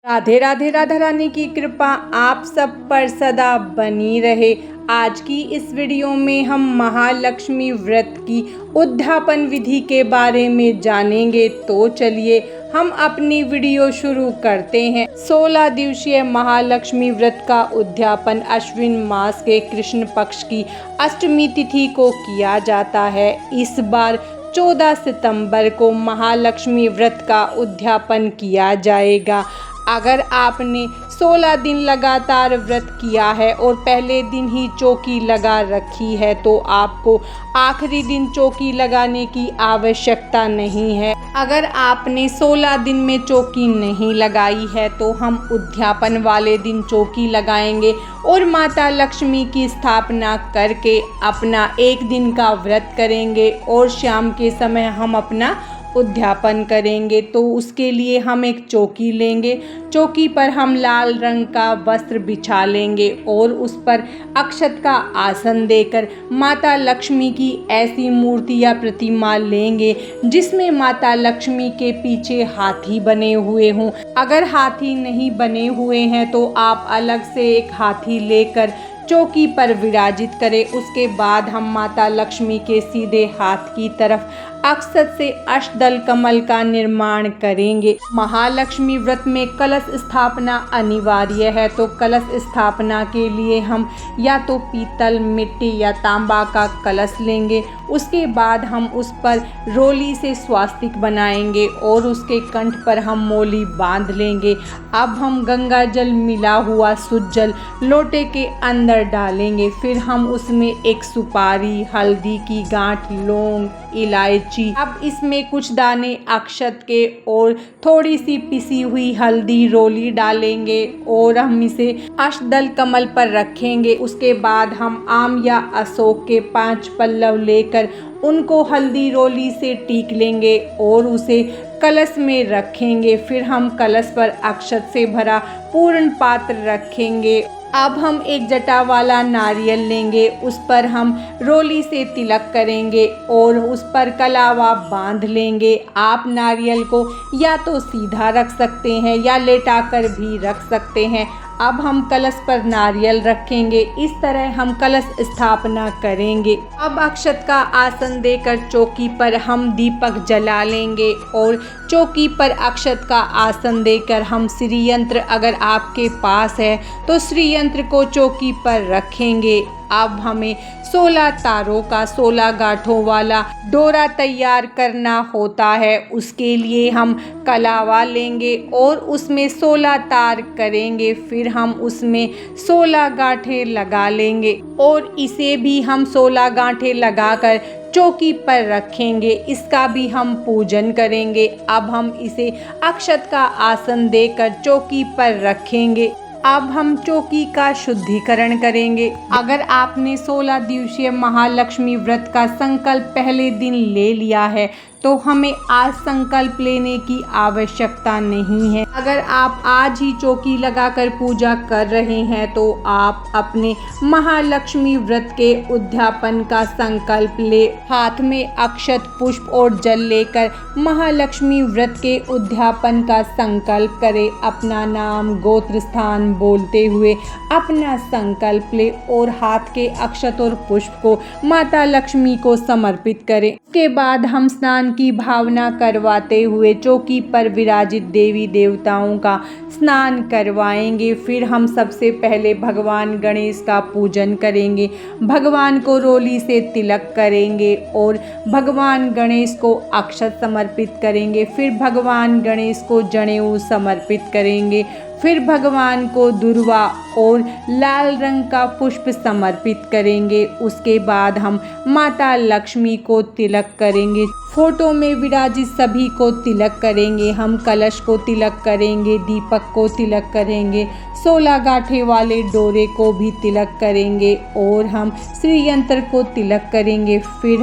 राधे राधे। राधा रानी की कृपा आप सब पर सदा बनी रहे। आज की इस वीडियो में हम महालक्ष्मी व्रत की उद्यापन विधि के बारे में जानेंगे। तो चलिए हम अपनी वीडियो शुरू करते हैं। 16 दिवसीय महालक्ष्मी व्रत का उद्यापन अश्विन मास के कृष्ण पक्ष की अष्टमी तिथि को किया जाता है। इस बार 14 सितंबर को महालक्ष्मी व्रत का उद्यापन किया जाएगा। अगर आपने 16 दिन लगातार व्रत किया है और पहले दिन ही चौकी लगा रखी है तो आपको आखिरी दिन चौकी लगाने की आवश्यकता नहीं है। अगर आपने 16 दिन में चौकी नहीं लगाई है तो हम उद्यापन वाले दिन चौकी लगाएंगे और माता लक्ष्मी की स्थापना करके अपना एक दिन का व्रत करेंगे और शाम के समय हम अपना उद्यापन करेंगे। तो उसके लिए हम एक चौकी लेंगे। चौकी पर हम लाल रंग का वस्त्र बिछा लेंगे और उस पर अक्षत का आसन देकर माता लक्ष्मी की ऐसी मूर्ति या प्रतिमा लेंगे जिसमें माता लक्ष्मी के पीछे हाथी बने हुए हों। अगर हाथी नहीं बने हुए हैं तो आप अलग से एक हाथी लेकर चौकी पर विराजित करें। उसके बाद हम माता लक्ष्मी के सीधे हाथ की तरफ अक्षत से अष्टदल कमल का निर्माण करेंगे। महालक्ष्मी व्रत में कलश स्थापना अनिवार्य है, तो कलश स्थापना के लिए हम या तो पीतल, मिट्टी या तांबा का कलश लेंगे। उसके बाद हम उस पर रोली से स्वास्तिक बनाएंगे और उसके कंठ पर हम मोली बांध लेंगे। अब हम गंगा जल मिला हुआ शुद्ध जल लोटे के अंदर डालेंगे। फिर हम उसमें एक सुपारी, हल्दी की गांठ, लौंग, इलायची, अब इसमें कुछ दाने अक्षत के और थोड़ी सी पिसी हुई हल्दी रोली डालेंगे और हम इसे अष्टदल कमल पर रखेंगे। उसके बाद हम आम या अशोक के 5 पल्लव लेकर उनको हल्दी रोली से टीक लेंगे और उसे कलश में रखेंगे। फिर हम कलश पर अक्षत से भरा पूर्ण पात्र रखेंगे। अब हम एक जटा वाला नारियल लेंगे, उस पर हम रोली से तिलक करेंगे और उस पर कलावा बांध लेंगे। आप नारियल को या तो सीधा रख सकते हैं या लेटाकर भी रख सकते हैं। अब हम कलश पर नारियल रखेंगे। इस तरह हम कलश स्थापना करेंगे। अब अक्षत का आसन देकर चौकी पर हम दीपक जला लेंगे और चौकी पर अक्षत का आसन देकर हम श्री यंत्र, अगर आपके पास है तो श्री यंत्र को चौकी पर रखेंगे। अब हमें 16 तारों का 16 गांठों वाला डोरा तैयार करना होता है। उसके लिए हम कलावा लेंगे और उसमें 16 तार करेंगे। फिर हम उसमें 16 गांठें लगा लेंगे और इसे भी हम 16 गांठें लगाकर चौकी पर रखेंगे। इसका भी हम पूजन करेंगे। अब हम इसे अक्षत का आसन देकर चौकी पर रखेंगे। अब हम चौकी का शुद्धिकरण करेंगे। अगर आपने 16 दिवसीय महालक्ष्मी व्रत का संकल्प पहले दिन ले लिया है तो हमें आज संकल्प लेने की आवश्यकता नहीं है। अगर आप आज ही चौकी लगाकर पूजा कर रहे हैं तो आप अपने महालक्ष्मी व्रत के उद्यापन का संकल्प ले। हाथ में अक्षत, पुष्प और जल लेकर महालक्ष्मी व्रत के उद्यापन का संकल्प करें। अपना नाम, गोत्र, स्थान बोलते हुए अपना संकल्प ले और हाथ के अक्षत और पुष्प को माता लक्ष्मी को समर्पित करें। उसके बाद हम स्नान की भावना करवाते हुए चौकी पर विराजित देवी देवताओं का स्नान करवाएंगे। फिर हम सबसे पहले भगवान गणेश का पूजन करेंगे। भगवान को रोली से तिलक करेंगे और भगवान गणेश को अक्षत समर्पित करेंगे। फिर भगवान गणेश को जनेऊ समर्पित करेंगे। फिर भगवान को दुर्वा और लाल रंग का पुष्प समर्पित करेंगे। उसके बाद हम माता लक्ष्मी को तिलक करेंगे। फोटो में विराजित सभी को तिलक करेंगे। हम कलश को तिलक करेंगे, दीपक को तिलक करेंगे, 16 गांठे वाले डोरे को भी तिलक करेंगे और हम श्री यंत्र को तिलक करेंगे। फिर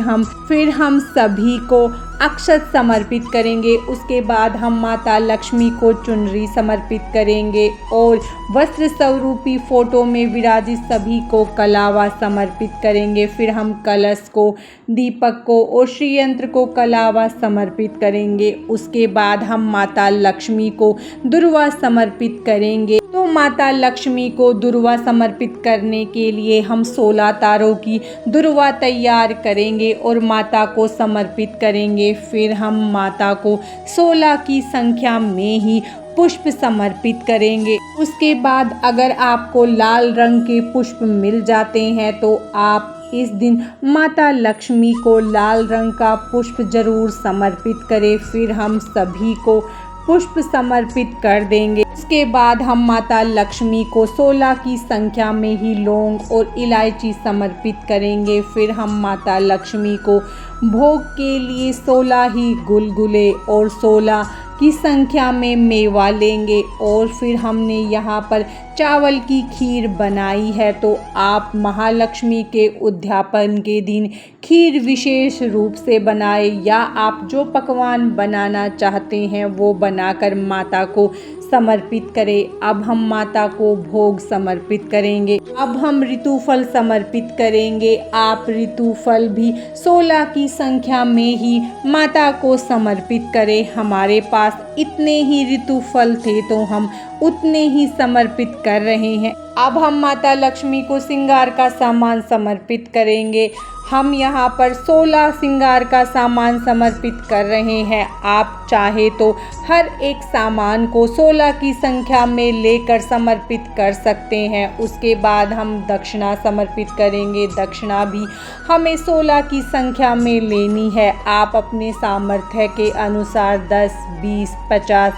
हम सभी को अक्षत समर्पित करेंगे। उसके बाद हम माता लक्ष्मी को चुनरी समर्पित करेंगे और वस्त्र स्वरूपी फोटो में विराजित सभी को कलावा समर्पित करेंगे। फिर हम कलश को, दीपक को और श्री यंत्र को कलावा समर्पित करेंगे। उसके बाद हम माता लक्ष्मी को दुर्वा समर्पित करेंगे। तो माता लक्ष्मी को दुर्वा समर्पित करने के लिए हम 16 तारों की दुर्वा तैयार करेंगे और माता को समर्पित करेंगे। फिर हम माता को 16 की संख्या में ही पुष्प समर्पित करेंगे। उसके बाद अगर आपको लाल रंग के पुष्प मिल जाते हैं तो आप इस दिन माता लक्ष्मी को लाल रंग का पुष्प जरूर समर्पित करें। फिर हम सभी को पुष्प समर्पित कर देंगे। उसके बाद हम माता लक्ष्मी को 16 की संख्या में ही लौंग और इलायची समर्पित करेंगे। फिर हम माता लक्ष्मी को भोग के लिए 16 ही गुलगुले और 16 की संख्या में मेवा लेंगे और फिर हमने यहाँ पर चावल की खीर बनाई है। तो आप महालक्ष्मी के उद्यापन के दिन खीर विशेष रूप से बनाएं या आप जो पकवान बनाना चाहते हैं वो बनाकर माता को समर्पित करें। अब हम माता को भोग समर्पित करेंगे। अब हम ऋतुफल समर्पित करेंगे। आप ऋतुफल भी 16 की संख्या में ही माता को समर्पित करें। हमारे पास इतने ही ऋतुफल थे तो हम उतने ही समर्पित कर रहे हैं। अब हम माता लक्ष्मी को श्रृंगार का सामान समर्पित करेंगे। हम यहाँ पर 16 श्रृंगार का सामान समर्पित कर रहे हैं। आप चाहे तो हर एक सामान को 16 की संख्या में लेकर समर्पित कर सकते हैं। उसके बाद हम दक्षिणा समर्पित करेंगे। दक्षिणा भी हमें 16 की संख्या में लेनी है। आप अपने सामर्थ्य के अनुसार 10, 20, 50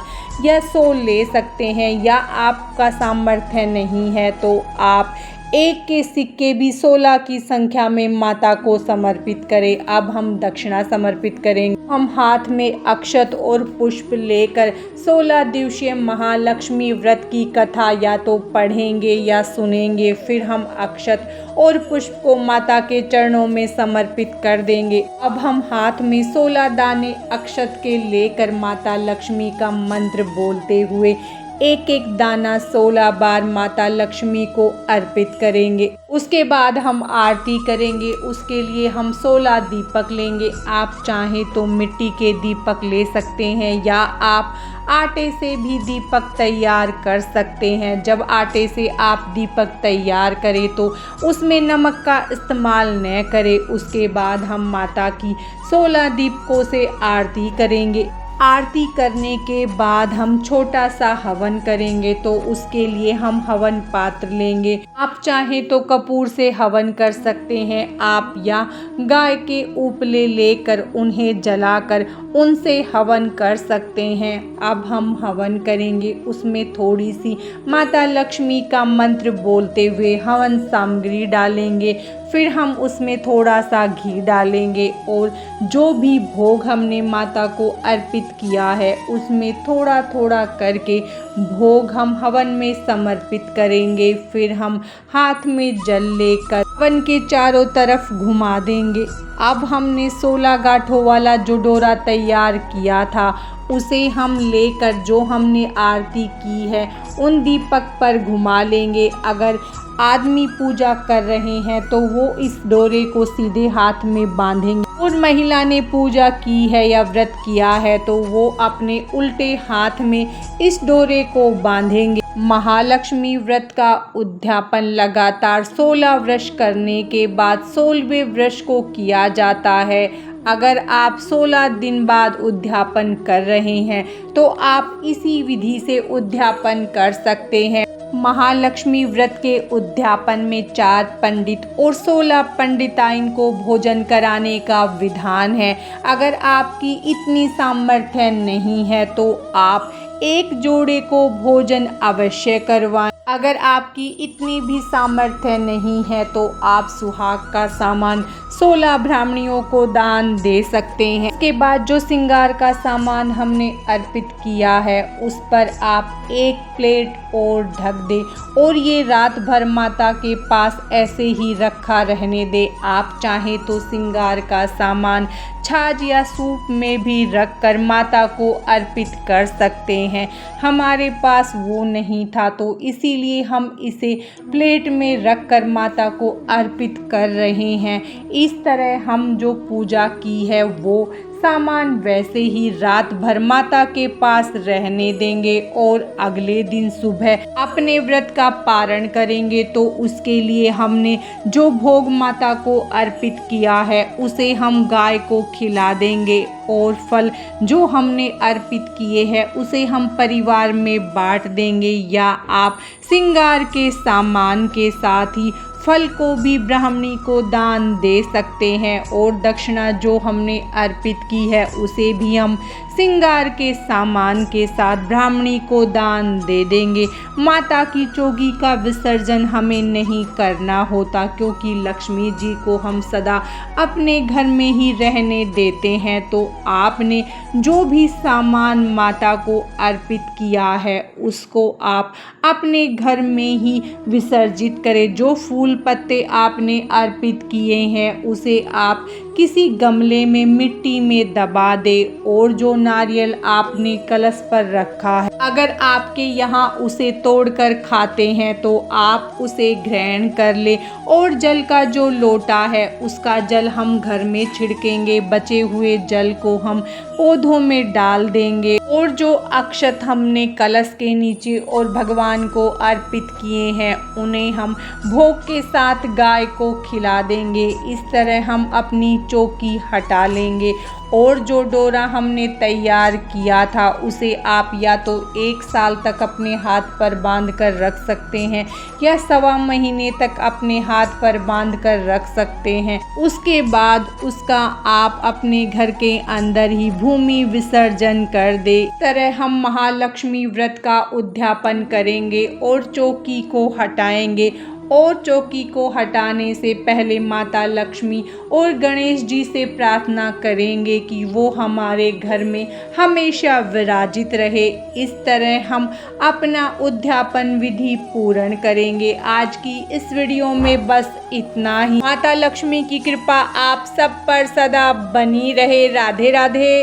या 100 ले सकते हैं या आपका सामर्थ्य नहीं है तो आप एक के सिक्के भी 16 की संख्या में माता को समर्पित करें। अब हम दक्षिणा समर्पित करेंगे। हम हाथ में अक्षत और पुष्प लेकर 16 दिवसीय महालक्ष्मी व्रत की कथा या तो पढ़ेंगे या सुनेंगे। फिर हम अक्षत और पुष्प को माता के चरणों में समर्पित कर देंगे। अब हम हाथ में 16 दाने अक्षत के लेकर माता लक्ष्मी का मंत्र बोलते हुए एक एक दाना 16 बार माता लक्ष्मी को अर्पित करेंगे। उसके बाद हम आरती करेंगे। उसके लिए हम 16 दीपक लेंगे। आप चाहें तो मिट्टी के दीपक ले सकते हैं या आप आटे से भी दीपक तैयार कर सकते हैं। जब आटे से आप दीपक तैयार करें तो उसमें नमक का इस्तेमाल न करें। उसके बाद हम माता की 16 दीपकों से आरती करेंगे। आरती करने के बाद हम छोटा सा हवन करेंगे। तो उसके लिए हम हवन पात्र लेंगे। आप चाहें तो कपूर से हवन कर सकते हैं आप या गाय के उपले लेकर उन्हें जलाकर उनसे हवन कर सकते हैं। अब हम हवन करेंगे। उसमें थोड़ी सी माता लक्ष्मी का मंत्र बोलते हुए हवन सामग्री डालेंगे। फिर हम उसमें थोड़ा सा घी डालेंगे और जो भी भोग हमने माता को अर्पित किया है उसमें थोड़ा थोड़ा करके भोग हम हवन में समर्पित करेंगे। फिर हम हाथ में जल लेकर हवन के चारों तरफ घुमा देंगे। अब हमने 16 गांठों वाला जो डोरा तैयार किया था उसे हम लेकर जो हमने आरती की है उन दीपक पर घुमा लेंगे। अगर आदमी पूजा कर रहे हैं तो वो इस डोरे को सीधे हाथ में बांधेंगे और महिला ने पूजा की है या व्रत किया है तो वो अपने उल्टे हाथ में इस डोरे को बांधेंगे। महालक्ष्मी व्रत का उद्यापन लगातार 16 वर्ष करने के बाद 16वें वर्ष को किया जाता है। अगर आप 16 दिन बाद उद्यापन कर रहे हैं तो आप इसी विधि से उद्यापन कर सकते हैं। महालक्ष्मी व्रत के उद्यापन में 4 पंडित और 16 पंडिताइन को भोजन कराने का विधान है। अगर आपकी इतनी सामर्थ्य नहीं है तो आप एक जोड़े को भोजन अवश्य करवाएं। अगर आपकी इतनी भी सामर्थ्य नहीं है तो आप सुहाग का सामान 16 ब्राह्मणियों को दान दे सकते हैं। इसके बाद जो श्रृंगार का सामान हमने अर्पित किया है उस पर आप एक प्लेट और ढक दें और ये रात भर माता के पास ऐसे ही रखा रहने दें। आप चाहें तो श्रृंगार का सामान छाछ या सूप में भी रखकर माता को अर्पित कर सकते हैं। हमारे पास वो नहीं था तो इसीलिए हम इसे प्लेट में रखकर माता को अर्पित कर रहे हैं। इस तरह हम जो पूजा की है वो सामान वैसे ही रात भर माता के पास रहने देंगे और अगले दिन सुबह अपने व्रत का पारण करेंगे। तो उसके लिए हमने जो भोग माता को अर्पित किया है उसे हम गाय को खिला देंगे और फल जो हमने अर्पित किए हैं उसे हम परिवार में बांट देंगे, या आप श्रृंगार के सामान के साथ ही फल को भी ब्राह्मणी को दान दे सकते हैं। और दक्षिणा जो हमने अर्पित की है उसे भी हम श्रृंगार के सामान के साथ ब्राह्मणी को दान दे देंगे। माता की चोगी का विसर्जन हमें नहीं करना होता, क्योंकि लक्ष्मी जी को हम सदा अपने घर में ही रहने देते हैं। तो आपने जो भी सामान माता को अर्पित किया है उसको आप अपने घर में ही विसर्जित करें। जो फूल पत्ते आपने अर्पित किए हैं उसे आप किसी गमले में मिट्टी में दबा दे, और जो नारियल आपने कलश पर रखा है अगर आपके यहाँ उसे तोड़कर खाते हैं तो आप उसे ग्रहण कर ले। और जल का जो लोटा है उसका जल हम घर में छिड़केंगे, बचे हुए जल को हम पौधों में डाल देंगे। और जो अक्षत हमने कलश के नीचे और भगवान को अर्पित किए हैं उन्हें हम भोग के साथ गाय को खिला देंगे। इस तरह हम अपनी चौकी हटा लेंगे। और जो डोरा हमने तैयार किया था उसे आप या तो 1 साल तक अपने हाथ पर बांध कर रख सकते हैं या 1.25 महीने तक अपने हाथ पर बांध कर रख सकते हैं। उसके बाद उसका आप अपने घर के अंदर ही भूमि विसर्जन कर दे। इस तरह हम महालक्ष्मी व्रत का उद्यापन करेंगे और चौकी को हटाएंगे। और चौकी को हटाने से पहले माता लक्ष्मी और गणेश जी से प्रार्थना करेंगे कि वो हमारे घर में हमेशा विराजित रहे। इस तरह हम अपना उद्यापन विधि पूर्ण करेंगे। आज की इस वीडियो में बस इतना ही। माता लक्ष्मी की कृपा आप सब पर सदा बनी रहे। राधे राधे।